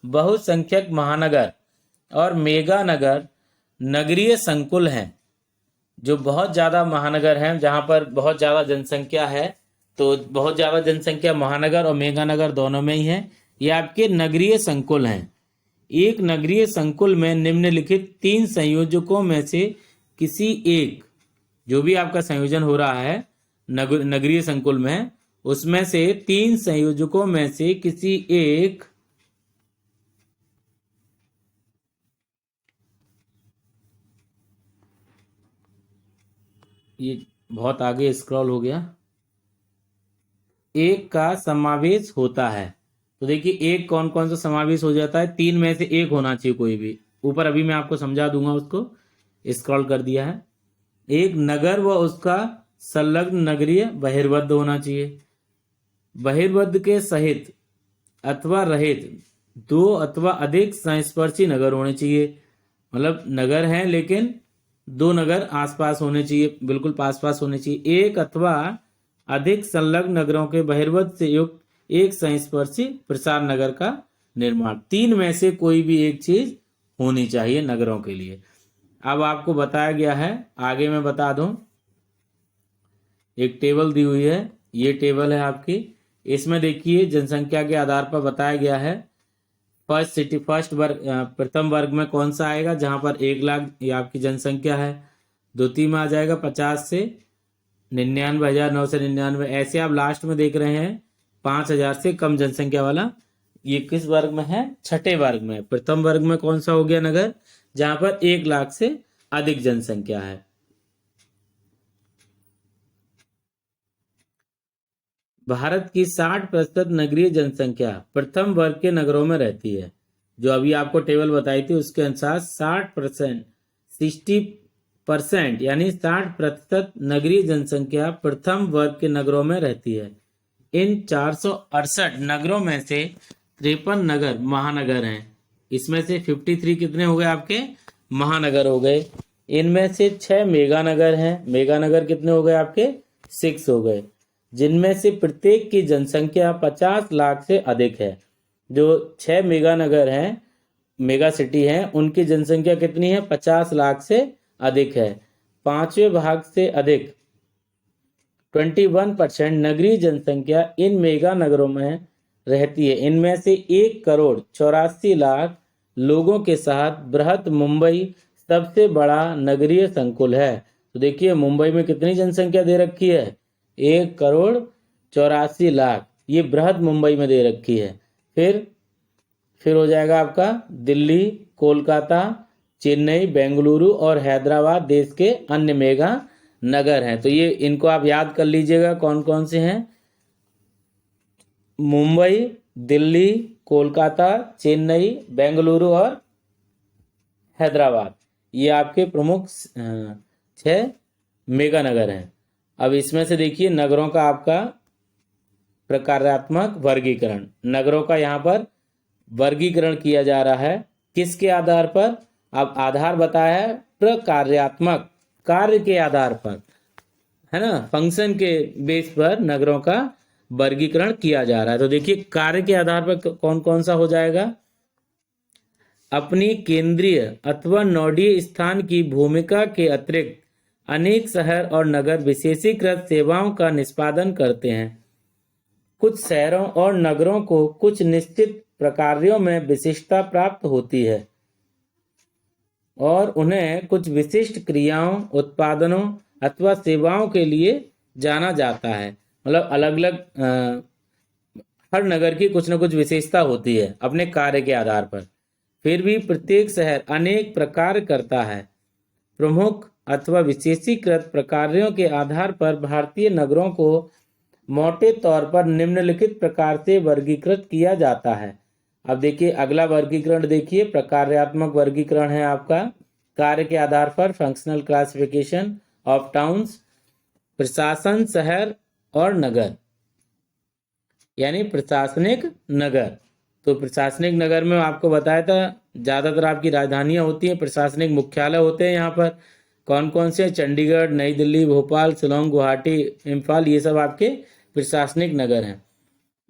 बहुसंख्यक महानगर और मेगा नगर नगरीय संकुल हैं, जो बहुत ज्यादा महानगर हैं जहां पर बहुत ज्यादा जनसंख्या है। तो बहुत ज्यादा जनसंख्या महानगर और मेगा नगर दोनों में ही है। ये आपके नगरीय संकुल हैं। एक नगरीय संकुल में निम्नलिखित 3 संयोजकों में से किसी एक, जो भी आपका संयोजन हो रहा है नगरीय संकुल में, उसमें से 3 संयोजकों में से किसी एक ये बहुत आगे स्क्रॉल हो गया, एक का समावेश होता है। तो देखिए एक कौन कौन सा समावेश हो जाता है, 3 में से एक होना चाहिए कोई भी। ऊपर अभी मैं आपको समझा दूंगा, उसको स्क्रॉल कर दिया है। एक नगर व उसका संलग्न नगरीय बहिर्बद्ध होना चाहिए। बहिर्बद्ध के सहित अथवा रहित 2 अथवा अधिक संस्पर्शी नगर होने चाहिए। मतलब नगर हैं लेकिन 2 नगर आसपास होने चाहिए, बिल्कुल पास पास होने चाहिए। एक अथवा अधिक संलग्न नगरों के बहिर्बद्ध से युक्त एक संस्पर्शी प्रसार नगर का निर्माण। 3 में से कोई भी एक चीज होनी चाहिए नगरों के लिए। अब आपको बताया गया है, आगे मैं बता दूं, एक टेबल दी हुई है। ये टेबल है आपकी। इसमें देखिए जनसंख्या के आधार पर बताया गया है। फर्स्ट सिटी, फर्स्ट वर्ग, प्रथम वर्ग में कौन सा आएगा, जहां पर 1 लाख ये आपकी जनसंख्या है। द्वितीय में आ जाएगा 50 से 99,999। ऐसे आप लास्ट में देख रहे हैं 5,000 से कम जनसंख्या वाला, ये किस वर्ग में है, छठे वर्ग में। प्रथम वर्ग में कौन सा हो गया नगर, जहां पर 1 लाख से अधिक जनसंख्या है। भारत की 60% नगरीय जनसंख्या प्रथम वर्ग के नगरों में रहती है। जो अभी आपको टेबल बताई थी उसके अनुसार 60% यानी 60% नगरीय जनसंख्या प्रथम वर्ग के नगरों में रहती है। इन 468 नगरों में से 53 नगर महानगर हैं। इसमें से 53 कितने हो गए आपके, महानगर हो गए। इनमें से 6 मेगा नगर हैं। मेगा नगर कितने हो गए आपके, 6 हो गए, जिनमें से प्रत्येक की जनसंख्या 50 लाख से अधिक है। जो 6 मेगा नगर हैं, मेगा सिटी हैं, उनकी जनसंख्या कितनी है, 50 लाख से अधिक है। 5वें भाग से अधिक 21% नगरीय जनसंख्या इन मेगा नगरों में रहती है। इनमें से 1,84,00,000 लोगों के साथ बृहत मुंबई सबसे बड़ा नगरीय संकुल है। तो देखिए मुंबई में कितनी जनसंख्या दे रखी है, 1,84,00,000, ये बृहद मुंबई में दे रखी है। फिर हो जाएगा आपका दिल्ली, कोलकाता, चेन्नई, बेंगलुरु और हैदराबाद देश के अन्य मेगा नगर हैं। तो ये इनको आप याद कर लीजिएगा कौन कौन से हैं, मुंबई, दिल्ली, कोलकाता, चेन्नई, बेंगलुरु और हैदराबाद, ये आपके प्रमुख 6 मेगा नगर हैं। अब इसमें से देखिए नगरों का आपका प्रकारात्मक वर्गीकरण, नगरों का यहाँ पर वर्गीकरण किया जा रहा है किसके आधार पर, अब आधार बताया है प्रकार्यात्मक, कार्य के आधार पर, है ना, फंक्शन के बेस पर नगरों का वर्गीकरण किया जा रहा है। तो देखिए कार्य के आधार पर कौन कौन सा हो जाएगा। अपनी केंद्रीय अथवा नोडीय स्थान की भूमिका के अतिरिक्त अनेक शहर और नगर विशेषीकृत सेवाओं का निष्पादन करते हैं। कुछ शहरों और नगरों को कुछ निश्चित प्रकारों में विशिष्टता प्राप्त होती है और उन्हें कुछ विशिष्ट क्रियाओं, उत्पादनों अथवा सेवाओं के लिए जाना जाता है। मतलब अलग अलग हर नगर की कुछ न कुछ विशेषता होती है अपने कार्य के आधार पर। फिर भी प्रत्येक शहर अनेक प्रकार करता है। प्रमुख अथवा विशेषीकृत प्रकारों के आधार पर भारतीय नगरों को मोटे तौर पर निम्नलिखित प्रकार से वर्गीकृत किया जाता है। अब देखिए अगला वर्गीकरण देखिए, प्रकार्यात्मक वर्गीकरण है आपका कार्य के आधार पर, फंक्शनल क्लासिफिकेशन ऑफ टाउन्स। प्रशासन शहर और नगर यानी प्रशासनिक नगर। तो प्रशासनिक नगर में आपको बताया था ज्यादातर आपकी राजधानियां होती हैं, प्रशासनिक मुख्यालय होते हैं। यहाँ पर कौन कौन से? चंडीगढ़, नई दिल्ली, भोपाल, शिलोंग, गुवाहाटी, इम्फाल, ये सब आपके प्रशासनिक नगर हैं।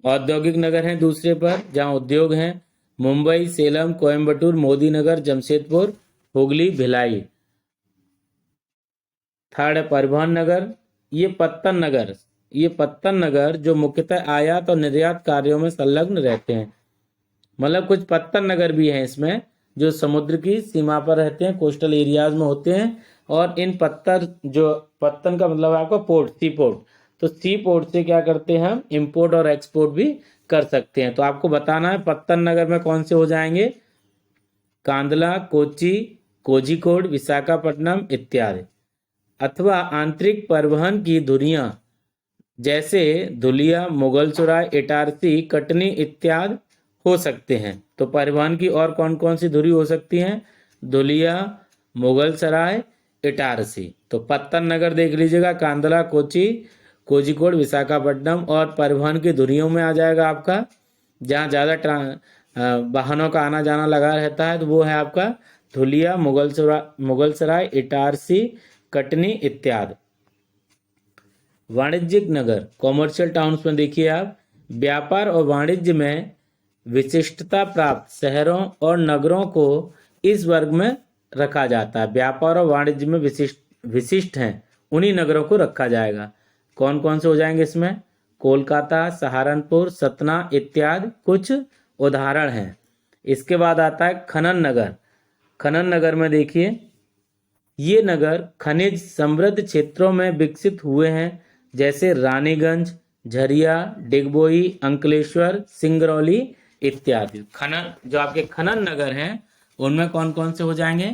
औद्योगिक नगर हैं दूसरे पर, जहाँ उद्योग हैं, मुंबई, सेलम, कोयम्बटूर, मोदी नगर, जमशेदपुर, हुगली, भिलाई। थर्ड है परिवहन नगर, ये पत्तन नगर जो मुख्यतः आयात और निर्यात कार्यों में संलग्न रहते हैं। मतलब कुछ पत्तन नगर भी हैं इसमें जो समुद्र की सीमा पर रहते हैं, कोस्टल एरियाज में होते हैं। और इन पत्तन का मतलब है आपका पोर्ट, सी पोर्ट। तो सी पोर्ट से क्या करते हैं हम? इंपोर्ट और एक्सपोर्ट भी कर सकते हैं। तो आपको बताना है पत्तन नगर में कौन से हो जाएंगे? कांदला, कोच्चि, कोझिकोड, विशाखापट्टनम इत्यादि। अथवा आंतरिक परिवहन की धुरियां जैसे धुलिया, मुगलसराय, इटारसी, कटनी इत्यादि हो सकते हैं। तो परिवहन की और कौन कौन सी धुरी हो सकती हैं? धुलिया, मुगलसराय, इटारसी। तो पत्तन नगर देख लीजिएगा, कांदला, कोच्चि, कोझिकोड, विशाखापट्टनम। और परिवहन की धुरियों में आ जाएगा आपका जहाँ ज़्यादा वाहनों का आना जाना लगा रहता है, तो वो है आपका धुलिया, मुगलसराय, इटारसी, कटनी इत्यादि। वाणिज्यिक नगर, कॉमर्शियल टाउन्स में देखिए आप, व्यापार और वाणिज्य में विशिष्टता प्राप्त शहरों और नगरों को इस वर्ग में रखा जाता है। व्यापार और वाणिज्य में विशिष्ट हैं उन्हीं नगरों को रखा जाएगा। कौन कौन से हो जाएंगे इसमें? कोलकाता, सहारनपुर, सतना इत्यादि कुछ उदाहरण हैं। इसके बाद आता है खनन नगर। खनन नगर में देखिए ये नगर खनिज समृद्ध क्षेत्रों में विकसित हुए हैं, जैसे रानीगंज, झरिया, डिगबोई, अंकलेश्वर, सिंगरौली इत्यादि। खनन जो आपके खनन नगर हैं उनमें कौन कौन से हो जाएंगे?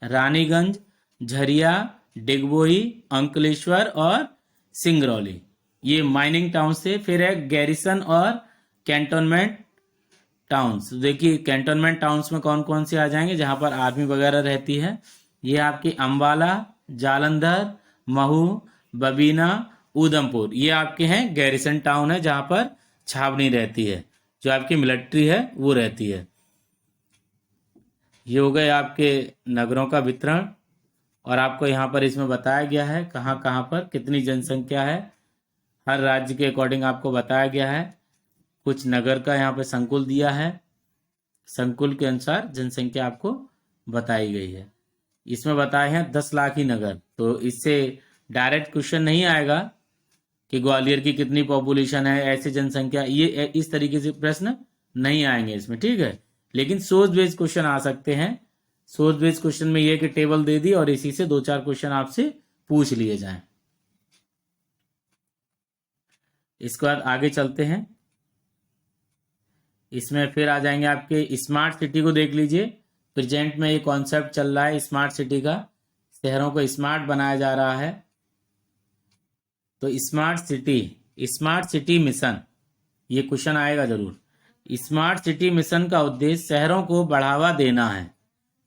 रानीगंज, झरिया, डिगबोई, अंकलेश्वर और सिंगरौली, ये माइनिंग टाउन से। फिर है गैरिसन और कैंटोनमेंट टाउन्स। देखिए कैंटोनमेंट टाउन्स में कौन कौन से आ जाएंगे जहां पर आर्मी वगैरह रहती है? ये आपकी अंबाला, जालंधर, महू, बबीना, उधमपुर, ये आपके हैं गैरिसन टाउन है जहां पर छावनी रहती है, जो आपकी मिलिट्री है वो रहती है। ये हो गए आपके नगरों का वितरण और आपको यहाँ पर इसमें बताया गया है कहाँ कहाँ पर कितनी जनसंख्या है, हर राज्य के अकॉर्डिंग आपको बताया गया है। कुछ नगर का यहाँ पे संकुल दिया है, संकुल के अनुसार जनसंख्या आपको बताई गई है। इसमें बताए हैं 10 लाख ही नगर, तो इससे डायरेक्ट क्वेश्चन नहीं आएगा कि ग्वालियर की कितनी पॉपुलेशन है, ऐसी जनसंख्या, ये इस तरीके से प्रश्न नहीं आएंगे इसमें, ठीक है। लेकिन सोर्स बेस्ड क्वेश्चन आ सकते हैं। सोर्स बेस्ड क्वेश्चन में ये कि टेबल दे दी और इसी से 2-4 क्वेश्चन आपसे पूछ लिए जाएं। इसके बाद आगे चलते हैं। इसमें फिर आ जाएंगे आपके स्मार्ट सिटी को देख लीजिए। प्रेजेंट में ये कॉन्सेप्ट चल रहा है स्मार्ट सिटी का, शहरों को स्मार्ट बनाया जा रहा है। तो स्मार्ट सिटी मिशन, ये क्वेश्चन आएगा जरूर। स्मार्ट सिटी मिशन का उद्देश्य शहरों को बढ़ावा देना है।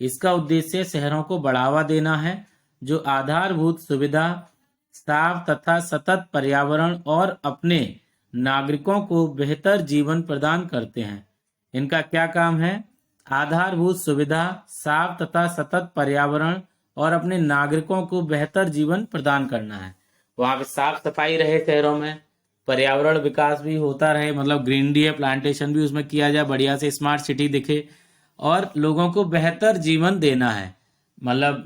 इसका उद्देश्य शहरों को बढ़ावा देना है जो आधारभूत सुविधा, साफ तथा सतत पर्यावरण और अपने नागरिकों को बेहतर जीवन प्रदान करते हैं। इनका क्या काम है? आधारभूत सुविधा, साफ तथा सतत पर्यावरण और अपने नागरिकों को बेहतर जीवन प्रदान करना है। वहां पे साफ सफाई रहे शहरों में, पर्यावरण विकास भी होता रहे, मतलब ग्रीनरी है, प्लांटेशन भी उसमें किया जाए, बढ़िया से स्मार्ट सिटी दिखे और लोगों को बेहतर जीवन देना है। मतलब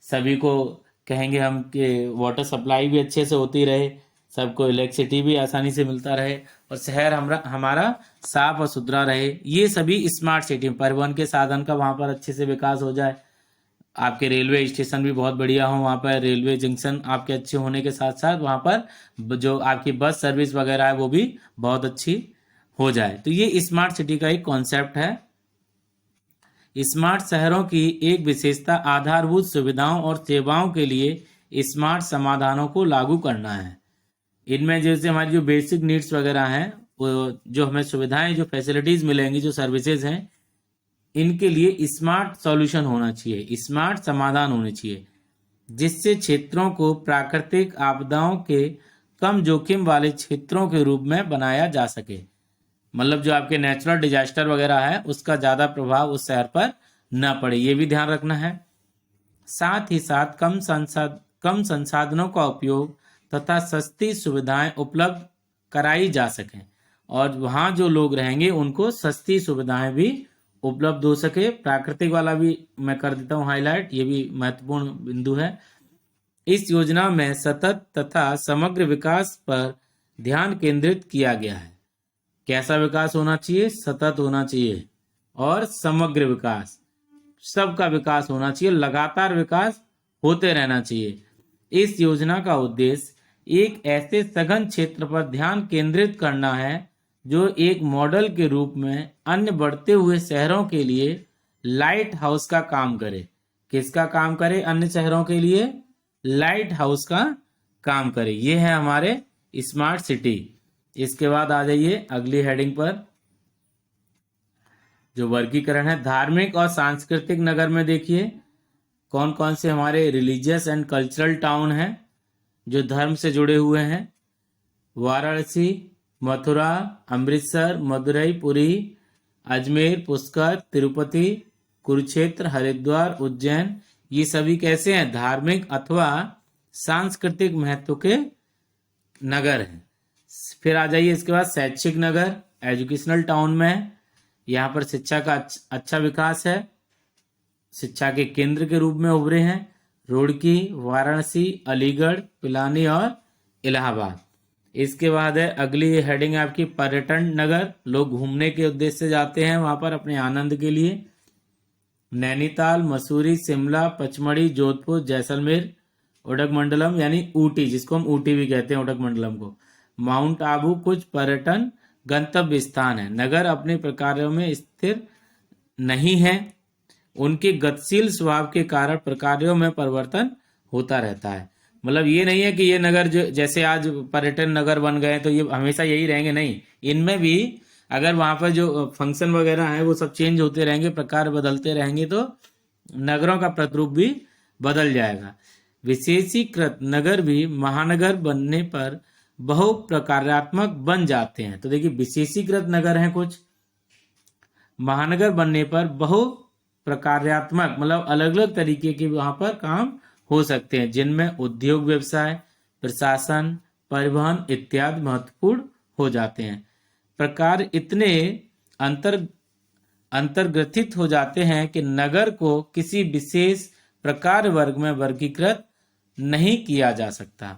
सभी को कहेंगे हम कि वाटर सप्लाई भी अच्छे से होती रहे, सबको इलेक्ट्रिसिटी भी आसानी से मिलता रहे और शहर हमारा साफ और सुथरा रहे। ये सभी स्मार्ट सिटी, परिवहन के साधन का वहाँ पर अच्छे से विकास हो जाए, आपके रेलवे स्टेशन भी बहुत बढ़िया हो, वहाँ पर रेलवे जंक्शन आपके अच्छे होने के साथ साथ वहाँ पर जो आपकी बस सर्विस वगैरह है वो भी बहुत अच्छी हो जाए। तो ये स्मार्ट सिटी का एक कॉन्सेप्ट है। स्मार्ट शहरों की एक विशेषता आधारभूत सुविधाओं और सेवाओं के लिए स्मार्ट समाधानों को लागू करना है। इनमें जैसे हमारी जो बेसिक नीड्स वगैरह हैं, वो जो हमें सुविधाएं, जो फैसिलिटीज मिलेंगी, जो सर्विसेज हैं, इनके लिए स्मार्ट सॉल्यूशन होना चाहिए, स्मार्ट समाधान होने चाहिए, जिससे क्षेत्रों को प्राकृतिक आपदाओं के कम जोखिम वाले क्षेत्रों के रूप में बनाया जा सके। मतलब जो आपके नेचुरल डिजास्टर वगैरह है उसका ज़्यादा प्रभाव उस शहर पर न पड़े, ये भी ध्यान रखना है। साथ ही साथ कम संसाधनों का उपयोग तथा सस्ती सुविधाएं उपलब्ध कराई जा सकें और वहाँ जो लोग रहेंगे उनको सस्ती सुविधाएं भी उपलब्ध हो सके। प्राकृतिक वाला भी मैं कर देता हूँ हाईलाइट, ये भी महत्वपूर्ण बिंदु है। इस योजना में सतत तथा समग्र विकास पर ध्यान केंद्रित किया गया है। कैसा विकास होना चाहिए? सतत होना चाहिए और समग्र विकास, सबका विकास होना चाहिए, लगातार विकास होते रहना चाहिए। इस योजना का उद्देश्य एक ऐसे सघन क्षेत्र पर ध्यान केंद्रित करना है जो एक मॉडल के रूप में अन्य बढ़ते हुए शहरों के लिए लाइट हाउस का काम करे। किसका काम करे? अन्य शहरों के लिए लाइट हाउस का काम करे। ये है हमारे स्मार्ट सिटी। इसके बाद आ जाइए अगली हेडिंग पर, जो वर्गीकरण है धार्मिक और सांस्कृतिक नगर में। देखिए कौन कौन से हमारे रिलीजियस एंड कल्चरल टाउन हैं जो धर्म से जुड़े हुए हैं। वाराणसी, मथुरा, अमृतसर, मदुरई, पुरी, अजमेर, पुष्कर, तिरुपति, कुरुक्षेत्र, हरिद्वार, उज्जैन, ये सभी कैसे हैं? धार्मिक अथवा सांस्कृतिक महत्व के नगर हैं। फिर आ जाइए इसके बाद शैक्षिक नगर, एजुकेशनल टाउन में। यहाँ पर शिक्षा का अच्छा विकास है, शिक्षा के केंद्र के रूप में उभरे हैं रुड़की, वाराणसी, अलीगढ़, पिलानी और इलाहाबाद। इसके बाद है अगली हेडिंग आपकी पर्यटन नगर, लोग घूमने के उद्देश्य से जाते हैं वहां पर अपने आनंद के लिए। नैनीताल, मसूरी, शिमला, पचमढ़ी, जोधपुर, जैसलमेर, उडगमंडलम यानी ऊटी, जिसको हम ऊटी भी कहते हैं उडगमंडलम को, माउंट आबू कुछ पर्यटन गंतव्य स्थान है। नगर अपने प्रकारों में स्थिर नहीं है, उनके गतिशील स्वभाव के कारण प्रकारों में परिवर्तन होता रहता है। मतलब ये नहीं है कि ये नगर जो जैसे आज पर्यटन नगर बन गए तो ये हमेशा यही रहेंगे, नहीं, इनमें भी अगर वहां पर जो फंक्शन वगैरह है वो सब चेंज होते रहेंगे, प्रकार बदलते रहेंगे तो नगरों का प्रतिरूप भी बदल जाएगा। विशेषीकृत नगर भी महानगर बनने पर बहु प्रकारात्मक बन जाते हैं। तो देखिए विशेषीकृत नगर हैं कुछ, महानगर बनने पर बहु प्रकार्यात्मक मतलब अलग अलग तरीके के वहां पर काम हो सकते हैं, जिनमें उद्योग, व्यवसाय, प्रशासन, परिवहन इत्यादि महत्वपूर्ण हो जाते हैं। प्रकार इतने अंतर्ग्रथित हो जाते हैं कि नगर को किसी विशेष प्रकार वर्ग में वर्गीकृत नहीं किया जा सकता।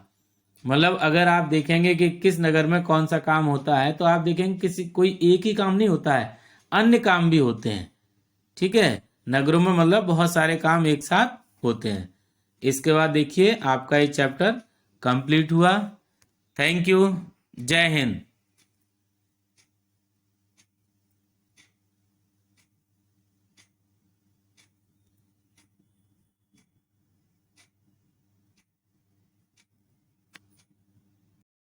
मतलब अगर आप देखेंगे कि किस नगर में कौन सा काम होता है तो आप देखेंगे किसी कोई एक ही काम नहीं होता है, अन्य काम भी होते हैं। ठीक है, नगरों में मतलब बहुत सारे काम एक साथ होते हैं। इसके बाद देखिए आपका ये चैप्टर कंप्लीट हुआ। थैंक यू, जय हिंद।